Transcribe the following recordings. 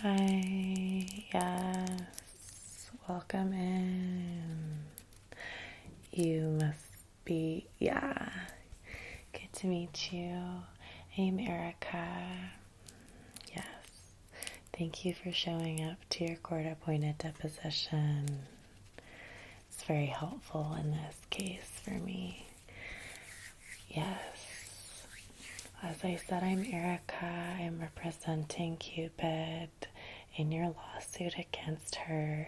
Hi, yes, welcome in. You must be, yeah, good to meet you. I'm Erica. Yes, thank you for showing up to your court-appointed deposition. It's very helpful in this case for me. Yes. As I said, I'm Erica. I'm representing Cupid in your lawsuit against her.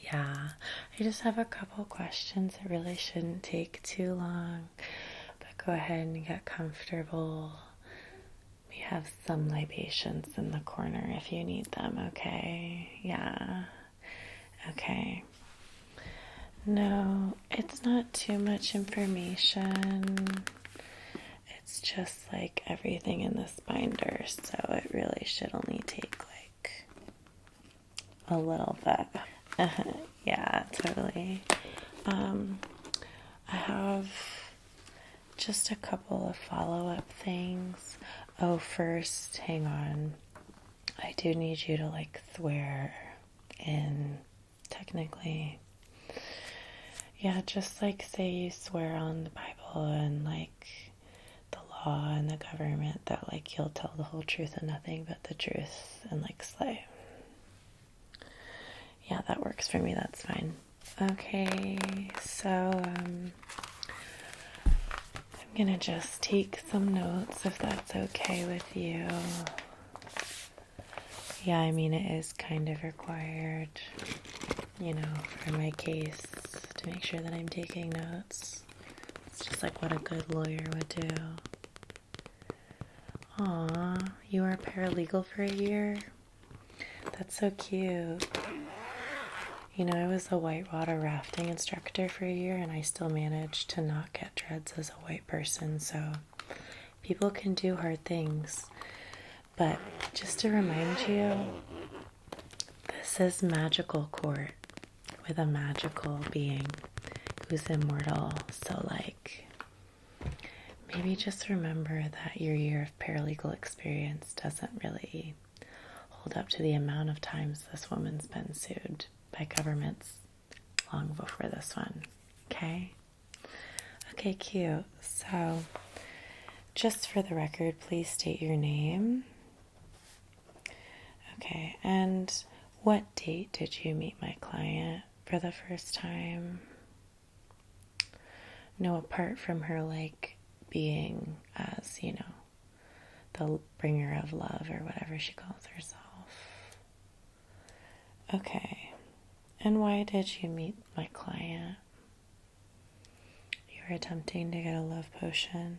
Yeah, I just have a couple questions. It really shouldn't take too long, but go ahead and get comfortable. We have some libations in the corner if you need them, okay? Yeah, okay. No, it's not too much information. It's just like everything in this binder, so it really should only take like a little bit. Yeah, totally. I have just a couple of follow-up things. Oh, first, hang on. I do need you to like swear in, technically. Yeah, just like say you swear on the Bible and like the law and the government that like you'll tell the whole truth and nothing but the truth and like slay. Yeah, that works for me. That's fine. Okay, so I'm gonna just take some notes if that's okay with you. Yeah, I mean, it is kind of required, you know, for my case to make sure that I'm taking notes. It's just like what a good lawyer would do. Aw, you were a paralegal for a year? That's so cute. You know, I was a whitewater rafting instructor for a year and I still managed to not get dreads as a white person, so people can do hard things. But just to remind you, this is magical court with a magical being who's immortal, so like, maybe just remember that your year of paralegal experience doesn't really hold up to the amount of times this woman's been sued by governments long before this one. Okay? Okay, cute. So, just for the record, please state your name. Okay, and what date did you meet my client for the first time? No, apart from her like being as, you know, the bringer of love or whatever she calls herself. Okay. And why did you meet my client? You were attempting to get a love potion.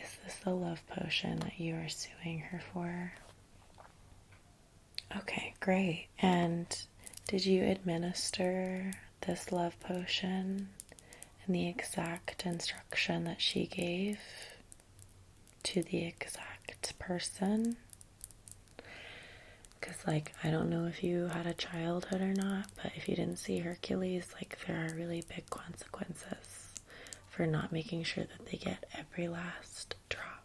Is this the love potion that you are suing her for? Okay, great. And did you administer this love potion in the exact instruction that she gave to the exact person? Because, like, I don't know if you had a childhood or not, but if you didn't see Hercules, like, there are really big consequences for not making sure that they get every last drop.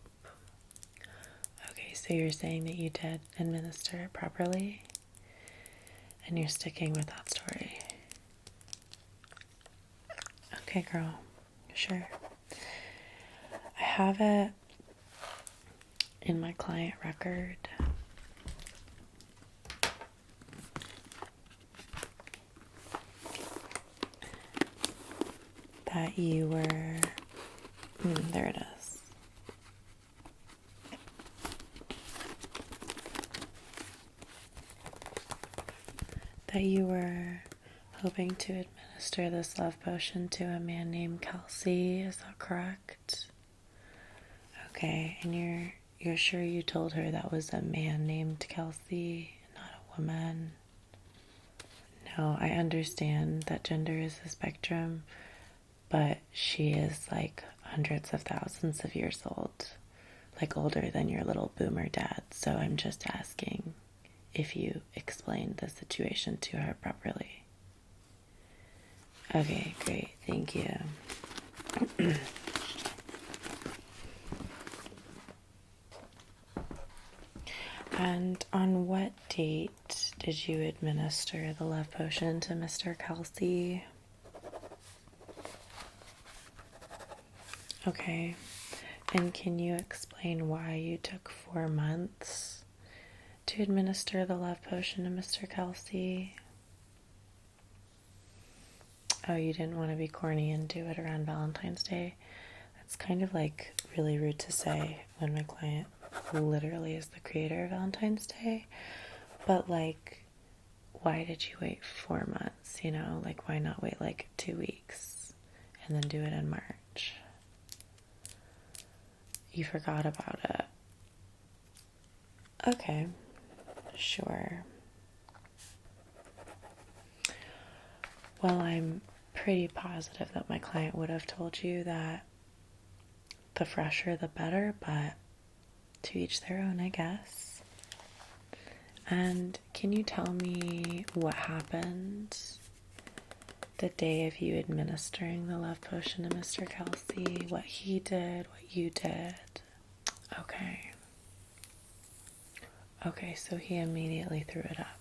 Okay, so you're saying that you did administer it properly, and you're sticking with that story. Okay, girl. Sure. I have it in my client record that you were, there it is. That you were hoping to administer this love potion to a man named Kelsey, is that correct? Okay, and you're sure you told her that was a man named Kelsey, not a woman? No, I understand that gender is a spectrum, but she is like hundreds of thousands of years old, like older than your little boomer dad. So I'm just asking if you explained the situation to her properly. Okay, great. Thank you. And on what date did you administer the love potion to Mr. Kelsey? Okay. And can you explain why you took 4 months to administer the love potion to Mr. Kelsey? Oh, you didn't want to be corny and do it around Valentine's Day? That's kind of like really rude to say when my client literally is the creator of Valentine's Day. But like, why did you wait 4 months? You know, like why not wait like 2 weeks and then do it in March? You forgot about it. Okay, sure. Well, I'm pretty positive that my client would have told you that the fresher the better, but to each their own, I guess. And can you tell me what happened the day of you administering the love potion to Mr. Kelsey? What he did, what you did? Okay. Okay, so he immediately threw it up.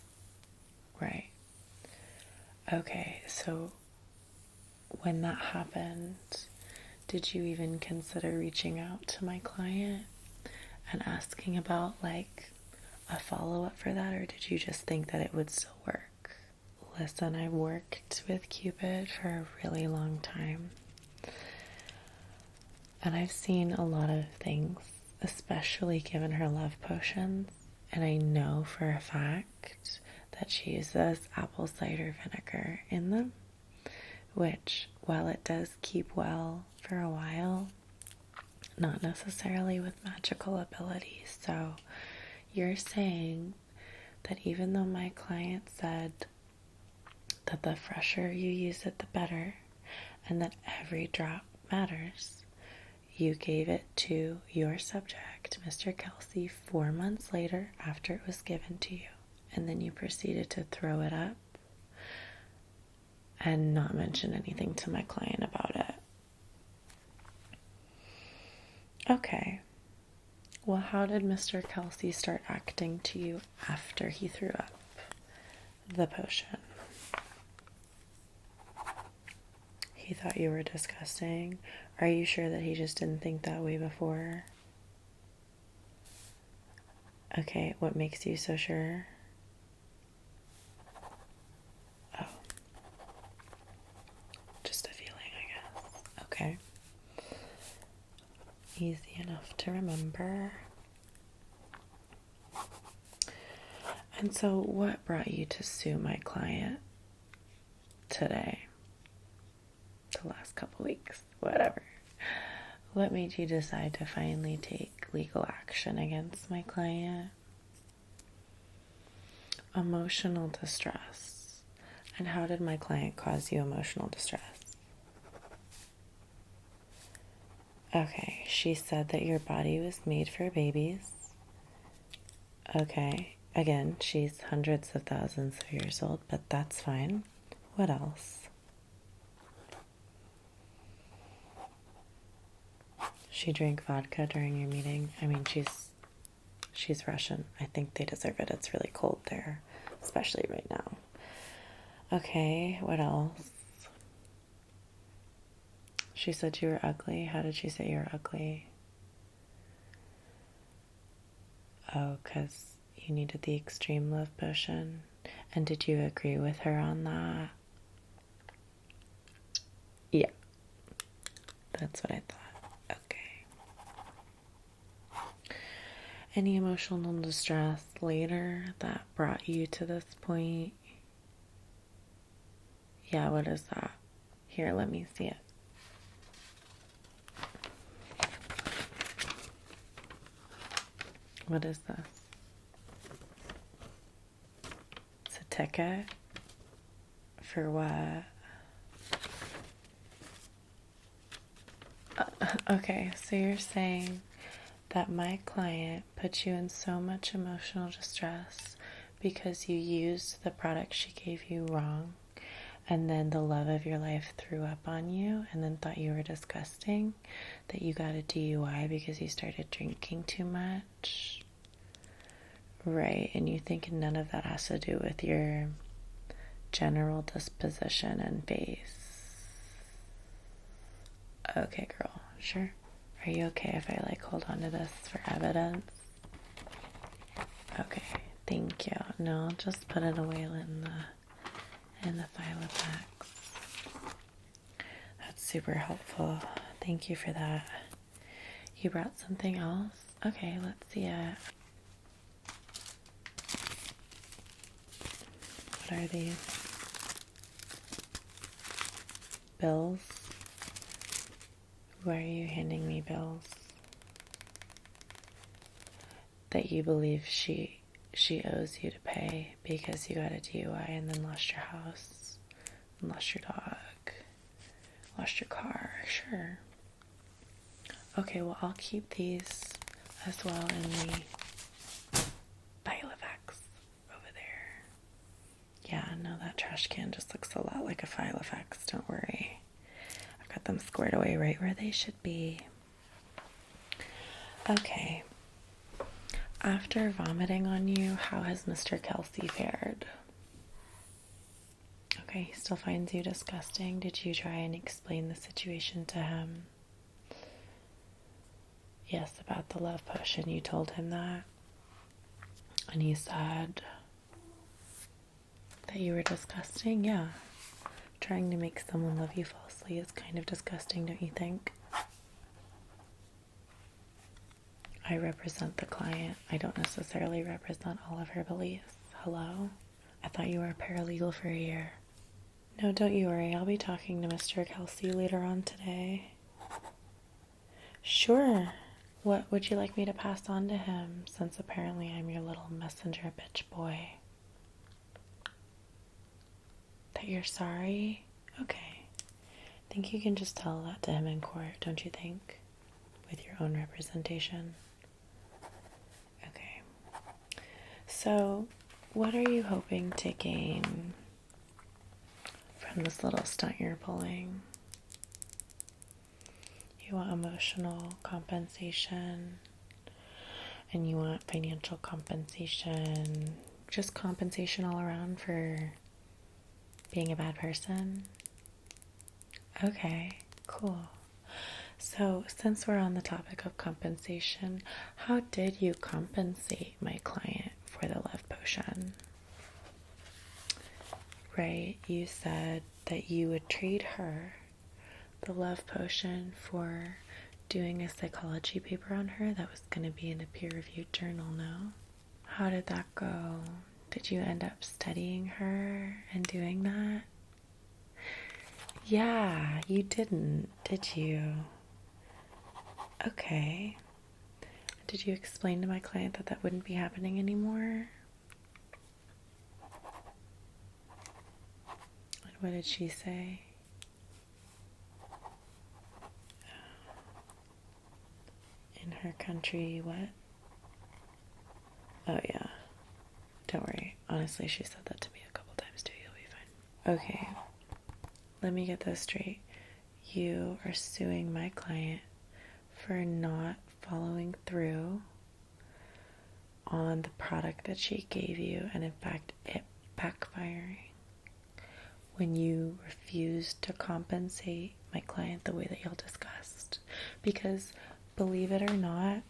Right. Okay, so when that happened, did you even consider reaching out to my client and asking about like a follow-up for that, or did you just think that it would still work? Listen, I worked with Cupid for a really long time, and I've seen a lot of things, especially given her love potions, and I know for a fact that she uses apple cider vinegar in them, which, while it does keep well for a while, not necessarily with magical abilities. So you're saying that even though my client said that the fresher you use it, the better, and that every drop matters, you gave it to your subject, Mr. Kelsey, 4 months later after it was given to you, and then you proceeded to throw it up and not mention anything to my client about it. Okay. Well, how did Mr. Kelsey start acting to you after he threw up the potion? He thought you were disgusting. Are you sure that he just didn't think that way before? Okay, what makes you so sure? Oh. Just a feeling, I guess. Okay. Easy enough to remember. And so what brought you to sue my client today? The last couple weeks, whatever. What made you decide to finally take legal action against my client? Emotional distress. And how did my client cause you emotional distress? Okay, she said that your body was made for babies. Okay, again, she's hundreds of thousands of years old, but that's fine. What else? She drank vodka during your meeting. I mean, she's Russian. I think they deserve it. It's really cold there, especially right now. Okay, what else? She said you were ugly. How did she say you were ugly? Oh, because you needed the extreme love potion. And did you agree with her on that? Yeah. That's what I thought. Okay. Any emotional distress later that brought you to this point? Yeah, what is that? Here, let me see it. What is this? It's a ticket? For what? Okay, so you're saying that my client put you in so much emotional distress because you used the product she gave you wrong, and then the love of your life threw up on you and then thought you were disgusting, that you got a DUI because you started drinking too much? Right, and you think none of that has to do with your general disposition and face. Okay, girl, sure. Are you okay if I like hold on to this for evidence? Okay, thank you. No, I'll just put it away in the file of facts. That's super helpful. Thank you for that. You brought something else? Okay, let's see it. What are these? Bills? Why are you handing me bills? That you believe she owes you to pay because you got a DUI and then lost your house, and lost your dog, lost your car. Sure. Okay, well, I'll keep these as well in the pile of facts over there. Yeah, no, that trash can just looks a lot like a file of facts. Don't worry. I've got them squared away right where they should be. Okay. After vomiting on you, how has Mr. Kelsey fared? Okay, he still finds you disgusting. Did you try and explain the situation to him? Yes, about the love potion. You told him that? And he said that you were disgusting? Yeah. Trying to make someone love you falsely is kind of disgusting, don't you think? I represent the client. I don't necessarily represent all of her beliefs. Hello? I thought you were a paralegal for a year. No, don't you worry. I'll be talking to Mr. Kelsey later on today. Sure. What would you like me to pass on to him, since apparently I'm your little messenger bitch boy? That you're sorry? Okay. I think you can just tell that to him in court, don't you think? With your own representation. Okay. So, what are you hoping to gain from this little stunt you're pulling? You want emotional compensation, and you want financial compensation, just compensation all around for being a bad person? Okay, cool. So, since we're on the topic of compensation, how did you compensate my client for the love potion? Right, you said that you would trade her the love potion for doing a psychology paper on her that was going to be in a peer-reviewed journal, no? How did that go? Did you end up studying her and doing that? Yeah, you didn't, did you? Okay. Did you explain to my client that that wouldn't be happening anymore? And what did she say? In her country, what? Oh, yeah. Don't worry. Honestly, she said that to me a couple times too. You'll be fine. Okay. Let me get this straight. You are suing my client for not following through on the product that she gave you, and in fact, it backfiring when you refused to compensate my client the way that y'all discussed. Because, believe it or not,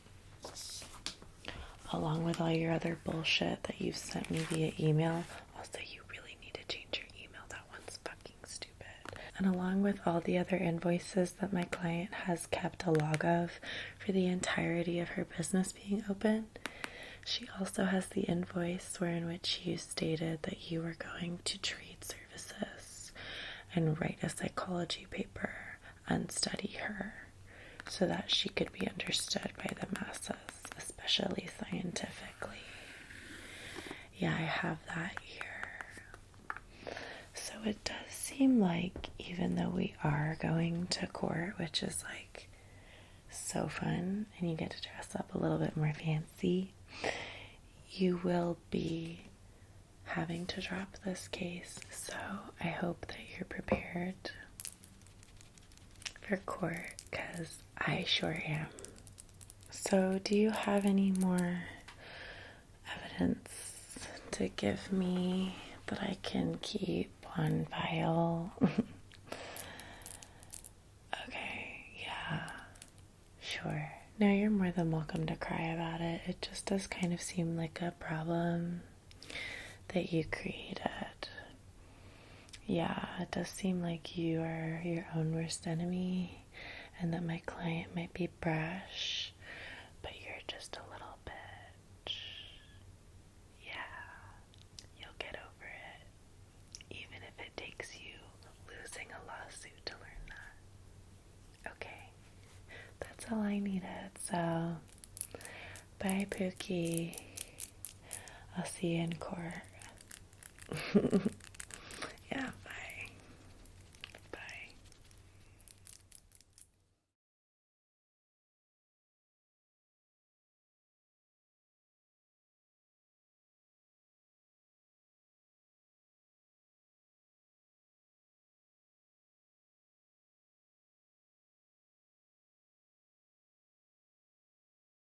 along with all your other bullshit that you've sent me via email, also you really need to change your email. That one's fucking stupid. And along with all the other invoices that my client has kept a log of for the entirety of her business being open, she also has the invoice in which you stated that you were going to trade services and write a psychology paper and study her so that she could be understood by the masses, especially scientifically. Yeah, I have that here. So it does seem like, even though we are going to court, which is like so fun, and you get to dress up a little bit more fancy, you will be having to drop this case. So I hope that you're prepared for court, because I sure am. So do you have any more evidence to give me that I can keep on file? Okay, yeah, sure. No, you're more than welcome to cry about it. It just does kind of seem like a problem that you created. Yeah, it does seem like you are your own worst enemy, and that my client might be brash, but you're just a little bitch. Yeah, you'll get over it, even if it takes you losing a lawsuit to learn that. Okay, that's all I needed, so bye, Pookie. I'll see you in court. Yeah.